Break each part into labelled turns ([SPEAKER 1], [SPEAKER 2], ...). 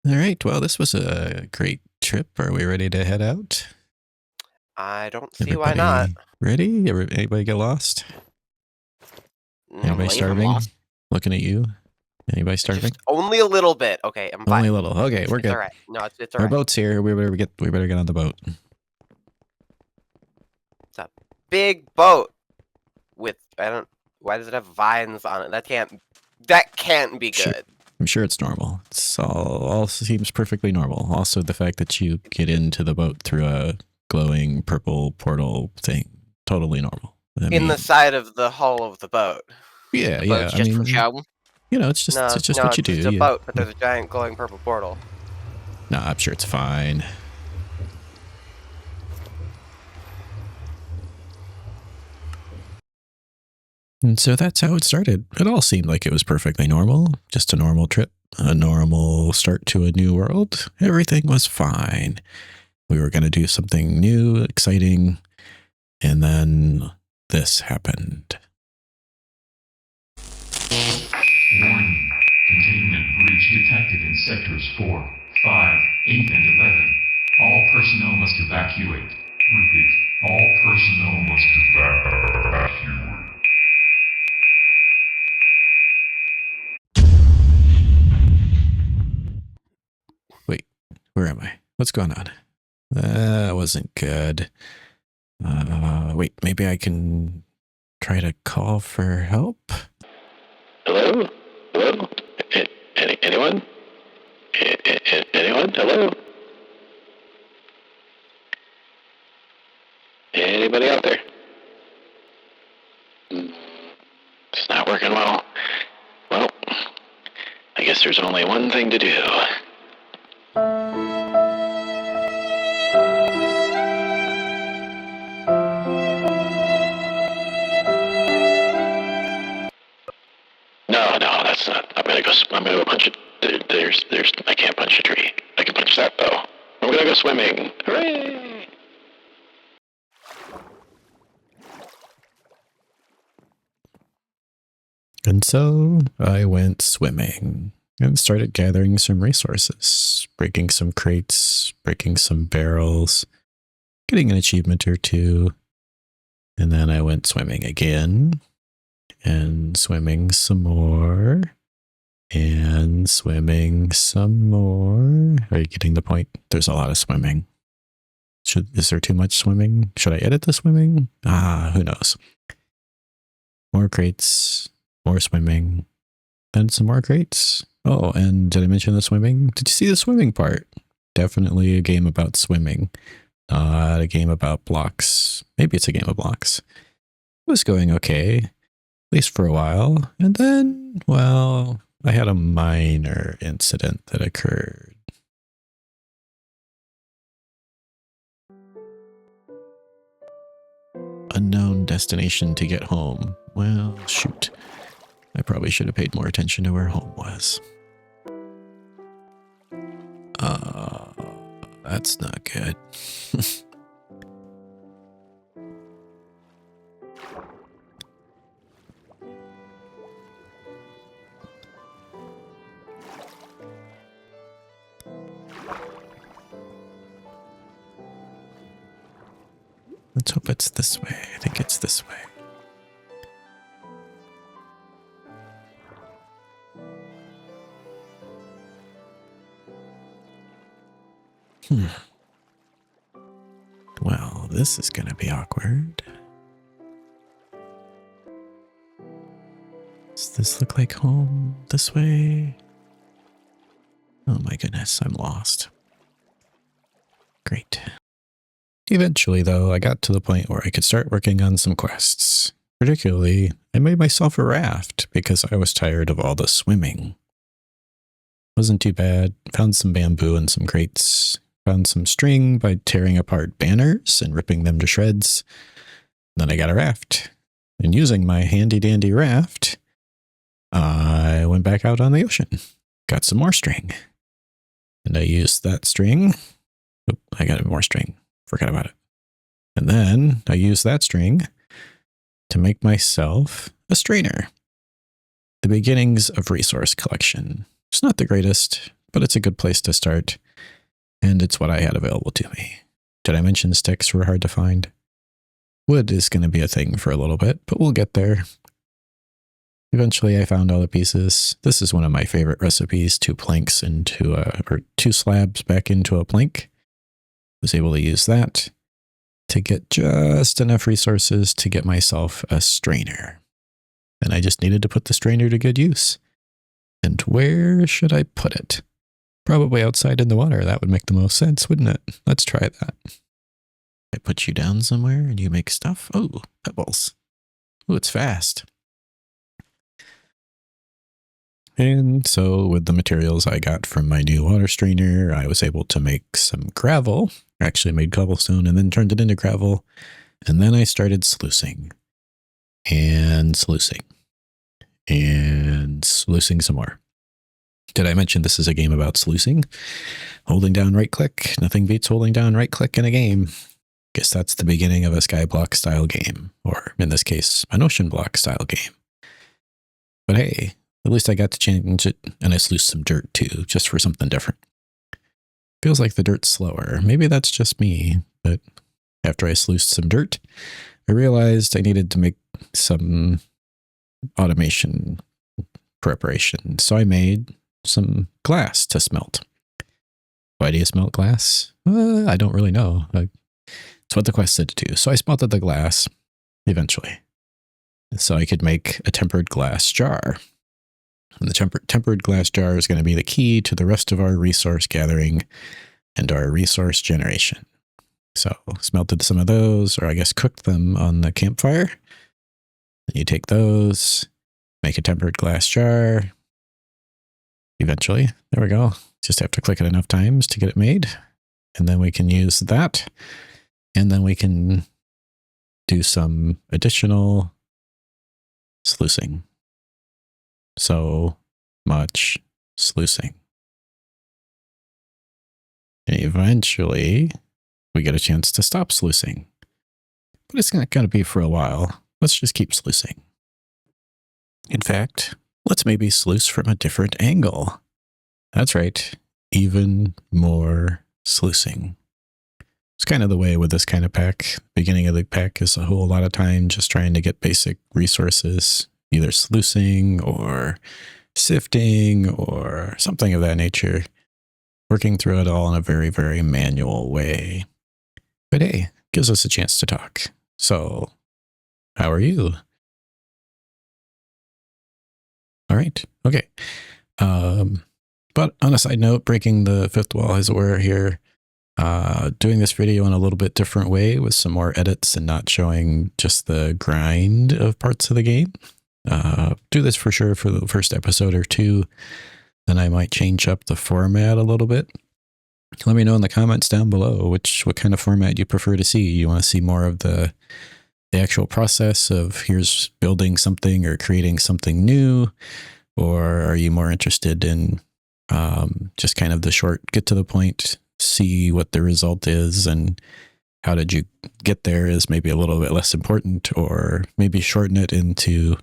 [SPEAKER 1] All right. Well, this was a great trip. Are we ready to head out?
[SPEAKER 2] I don't see why not.
[SPEAKER 1] Ready? Anybody get lost? Anybody
[SPEAKER 2] Leave him
[SPEAKER 1] starving?
[SPEAKER 2] lost.
[SPEAKER 1] Looking at you. Anybody starving?
[SPEAKER 2] Just only a little bit. Okay, I'm fine.
[SPEAKER 1] Only a little. Okay, we're
[SPEAKER 2] It's
[SPEAKER 1] good.
[SPEAKER 2] all right. No, it's all
[SPEAKER 1] Our
[SPEAKER 2] right.
[SPEAKER 1] boat's here. We better get on the boat.
[SPEAKER 2] It's a big boat with why does it have vines on it? That can't be
[SPEAKER 1] Sure.
[SPEAKER 2] good.
[SPEAKER 1] I'm sure it's normal. It's all seems perfectly normal. Also, the fact that you get into the boat through a glowing purple portal thing, totally normal.
[SPEAKER 2] In the side of the hull of the boat.
[SPEAKER 1] Yeah,
[SPEAKER 2] The
[SPEAKER 1] yeah.
[SPEAKER 2] boat's just for show.
[SPEAKER 1] It's just what you
[SPEAKER 2] It's
[SPEAKER 1] do.
[SPEAKER 2] just a boat, but there's a giant glowing purple portal.
[SPEAKER 1] No, I'm sure it's fine. And so that's how it started. It all seemed like it was perfectly normal, just a normal trip, a normal start to a new world. Everything was fine. We were going to do something new, exciting, and then this happened.
[SPEAKER 3] Warning. Containment breach detected in sectors 4, 5, 8, and 11. All personnel must evacuate. Repeat. All personnel must evacuate.
[SPEAKER 1] Wait, where am I? What's going on? That wasn't good. Wait, maybe I can try to call for help?
[SPEAKER 4] Hello? Hello? Anyone? Anyone? Hello? Anybody out there? It's not working well. Well, I guess there's only one thing to do. No, that's not. I'm gonna go punch it. I can't punch a tree. I can punch that though. I'm gonna go swimming. Hooray!
[SPEAKER 1] And so I went swimming and started gathering some resources, breaking some crates, breaking some barrels, getting an achievement or two. And then I went swimming again and swimming some more and swimming some more. Are you getting the point? There's a lot of swimming. Is there too much swimming? Should I edit the swimming? Who knows? More crates, more swimming, then some more crates. Oh, and did I mention the swimming? Did you see the swimming part? Definitely a game about swimming, not a game about blocks. Maybe it's a game of blocks. It was going okay, at least for a while. And then, well, I had a minor incident that occurred. Unknown destination to get home. Well, shoot. I probably should have paid more attention to where home was. That's not good. Let's hope it's this way. I think it's this way. Well, this is going to be awkward. Does this look like home this way? Oh my goodness, I'm lost. Great. Eventually, though, I got to the point where I could start working on some quests. Particularly, I made myself a raft because I was tired of all the swimming. Wasn't too bad. Found some bamboo and some crates. Found some string by tearing apart banners and ripping them to shreds. Then I got a raft. And using my handy-dandy raft, I went back out on the ocean. Got some more string. And I used that string. Oh, I got more string. Forgot about it. And then I used that string to make myself a strainer. The beginnings of resource collection. It's not the greatest, but it's a good place to start, and it's what I had available to me. Did I mention sticks were hard to find? Wood is going to be a thing for a little bit, but we'll get there. Eventually, I found all the pieces. This is one of my favorite recipes, 2 planks into or 2 slabs back into a plank. Was able to use that to get just enough resources to get myself a strainer. And I just needed to put the strainer to good use. And where should I put it? Probably outside in the water. That would make the most sense, wouldn't it? Let's try that. I put you down somewhere and you make stuff. Oh, pebbles. Oh, it's fast. And so with the materials I got from my new water strainer, I was able to make some gravel. I actually made cobblestone and then turned it into gravel. And then I started sluicing. And sluicing. And sluicing some more. Did I mention this is a game about sluicing? Holding down right click. Nothing beats holding down right click in a game. Guess that's the beginning of a Skyblock style game. Or in this case, an Oceanblock style game. But hey, at least I got to change it, and I sluiced some dirt too, just for something different. Feels like the dirt's slower. Maybe that's just me, but after I sluiced some dirt, I realized I needed to make some automation preparation. So I made some glass to smelt. Why do you smelt glass? I don't really know. It's what the quest said to do. So I smelted the glass eventually, so I could make a tempered glass jar. And the tempered glass jar is going to be the key to the rest of our resource gathering and our resource generation. So smelted some of those, or I guess cooked them on the campfire. Then you take those, make a tempered glass jar. Eventually, there we go. Just have to click it enough times to get it made. And then we can use that. And then we can do some additional sluicing. So much sluicing. And eventually, we get a chance to stop sluicing. But it's not going to be for a while. Let's just keep sluicing. In fact, let's maybe sluice from a different angle. That's right. Even more sluicing. It's kind of the way with this kind of pack. Beginning of the pack is a whole lot of time just trying to get basic resources, either sluicing or sifting or something of that nature. Working through it all in a very, very manual way. But hey, gives us a chance to talk. So, how are you? All right. Okay. But on a side note, breaking the fifth wall as it were here, doing this video in a little bit different way with some more edits and not showing just the grind of parts of the game. Do this for sure for the first episode or two. Then I might change up the format a little bit. Let me know in the comments down below what kind of format you prefer to see. You want to see more of the actual process of here's building something or creating something new, or are you more interested in just kind of the short, get to the point, see what the result is, and how did you get there is maybe a little bit less important, or maybe shorten it into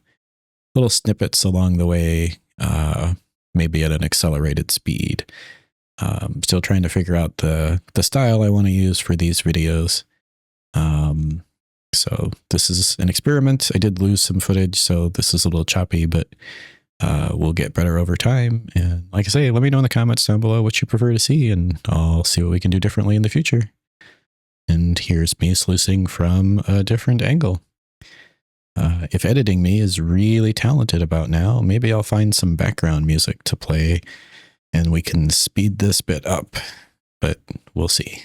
[SPEAKER 1] little snippets along the way, maybe at an accelerated speed. Still trying to figure out the style I want to use for these videos. So this is an experiment. I did lose some footage, so this is a little choppy, but we'll get better over time. And like I say, let me know in the comments down below what you prefer to see, and I'll see what we can do differently in the future. And here's me sluicing from a different angle. If editing me is really talented about now, maybe I'll find some background music to play and we can speed this bit up, but we'll see.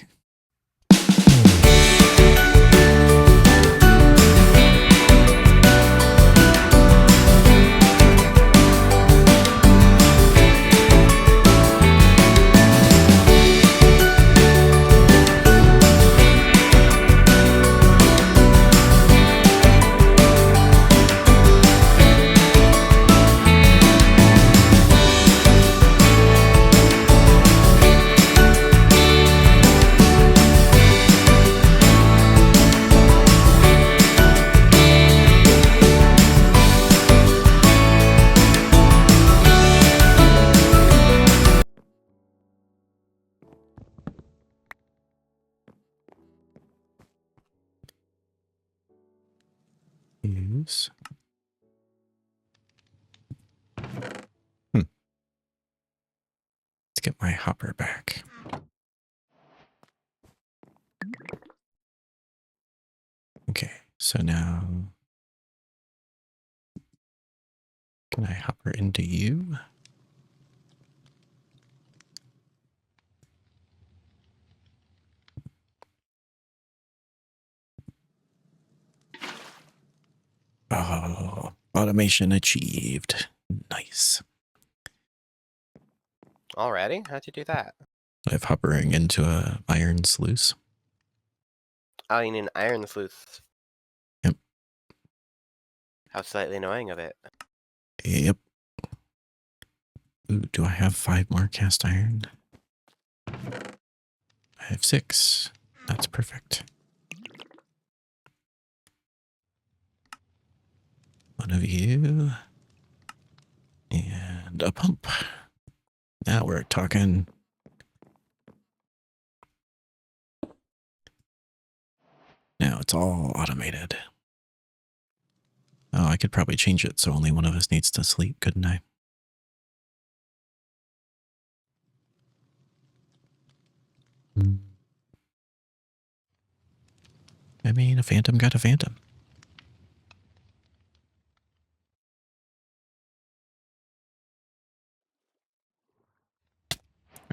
[SPEAKER 1] Let's get my hopper back. Okay, so now can I hopper into you? Oh, automation achieved. Nice.
[SPEAKER 2] Already? How'd you do that?
[SPEAKER 1] I have hoppering into a iron sluice.
[SPEAKER 2] Oh, you need an iron sleuth.
[SPEAKER 1] Yep.
[SPEAKER 2] How slightly annoying of it.
[SPEAKER 1] Yep. Ooh, do I have 5 more cast iron? I have 6. That's perfect. One of you. And a pump. Now we're talking. Now it's all automated. Oh, I could probably change it so only one of us needs to sleep, couldn't I? I mean, a phantom got a phantom.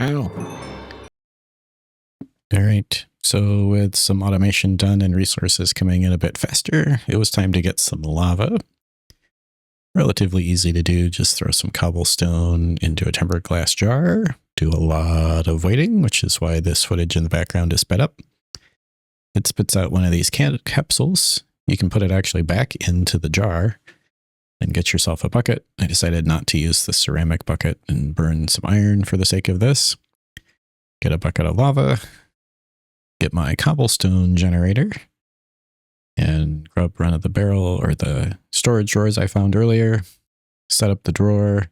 [SPEAKER 1] Ow. All right. So with some automation done and resources coming in a bit faster, it was time to get some lava. Relatively easy to do. Just throw some cobblestone into a tempered glass jar. Do a lot of waiting, which is why this footage in the background is sped up. It spits out one of these capsules. You can put it actually back into the jar and get yourself a bucket. I decided not to use the ceramic bucket and burn some iron for the sake of this. Get a bucket of lava. Get my cobblestone generator and grab run of the barrel or the storage drawers I found earlier. Set up the drawer.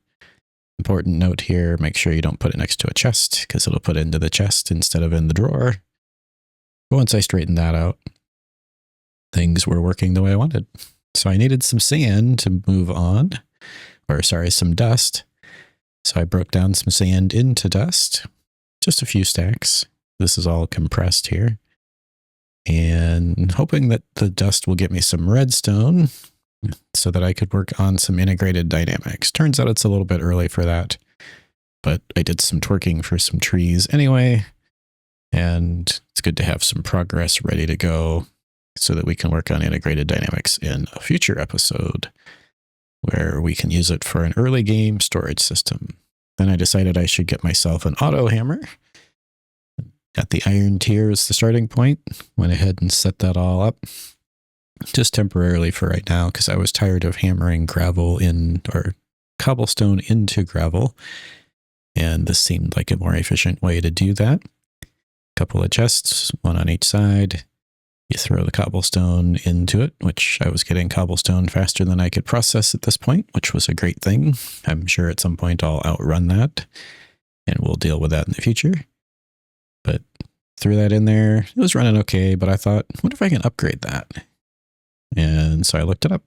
[SPEAKER 1] Important note here, make sure you don't put it next to a chest because it'll put it into the chest instead of in the drawer. But once I straightened that out, things were working the way I wanted. So I needed some sand to move on, or sorry, some dust. So I broke down some sand into dust, just a few stacks. This is all compressed here. And hoping that the dust will get me some redstone so that I could work on some integrated dynamics. Turns out it's a little bit early for that, but I did some twerking for some trees anyway. And it's good to have some progress ready to go so that we can work on integrated dynamics in a future episode where we can use it for an early game storage system. Then I decided I should get myself an auto hammer. Got the iron tier as the starting point. Went ahead and set that all up. Just temporarily for right now because I was tired of hammering gravel in or cobblestone into gravel. And this seemed like a more efficient way to do that. Couple of chests, one on each side. You throw the cobblestone into it, which I was getting cobblestone faster than I could process at this point, which was a great thing. I'm sure at some point I'll outrun that and we'll deal with that in the future. But threw that in there. It was running okay, but I thought, what if I can upgrade that? And so I looked it up.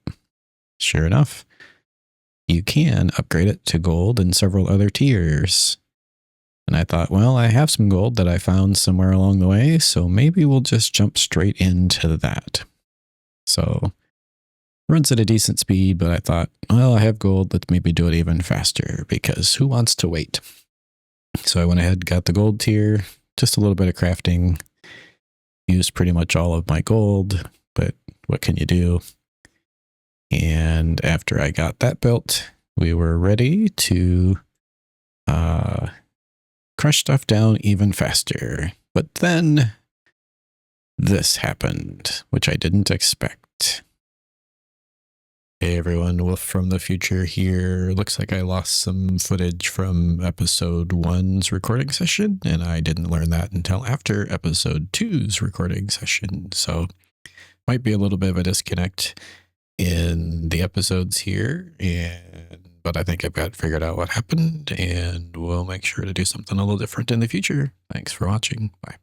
[SPEAKER 1] Sure enough, you can upgrade it to gold and several other tiers. And I thought, well, I have some gold that I found somewhere along the way, so maybe we'll just jump straight into that. So runs at a decent speed, but I thought, well, I have gold. Let's maybe do it even faster because who wants to wait? So I went ahead and got the gold tier, just a little bit of crafting, used pretty much all of my gold, but what can you do? And after I got that built, we were ready to crush stuff down even faster. But then this happened, which I didn't expect. Hey everyone, Wolf from the future here. Looks like I lost some footage from episode 1's recording session, and I didn't learn that until after episode 2's recording session. So might be a little bit of a disconnect in the episodes here, but I think I've got figured out what happened, and we'll make sure to do something a little different in the future. Thanks for watching. Bye.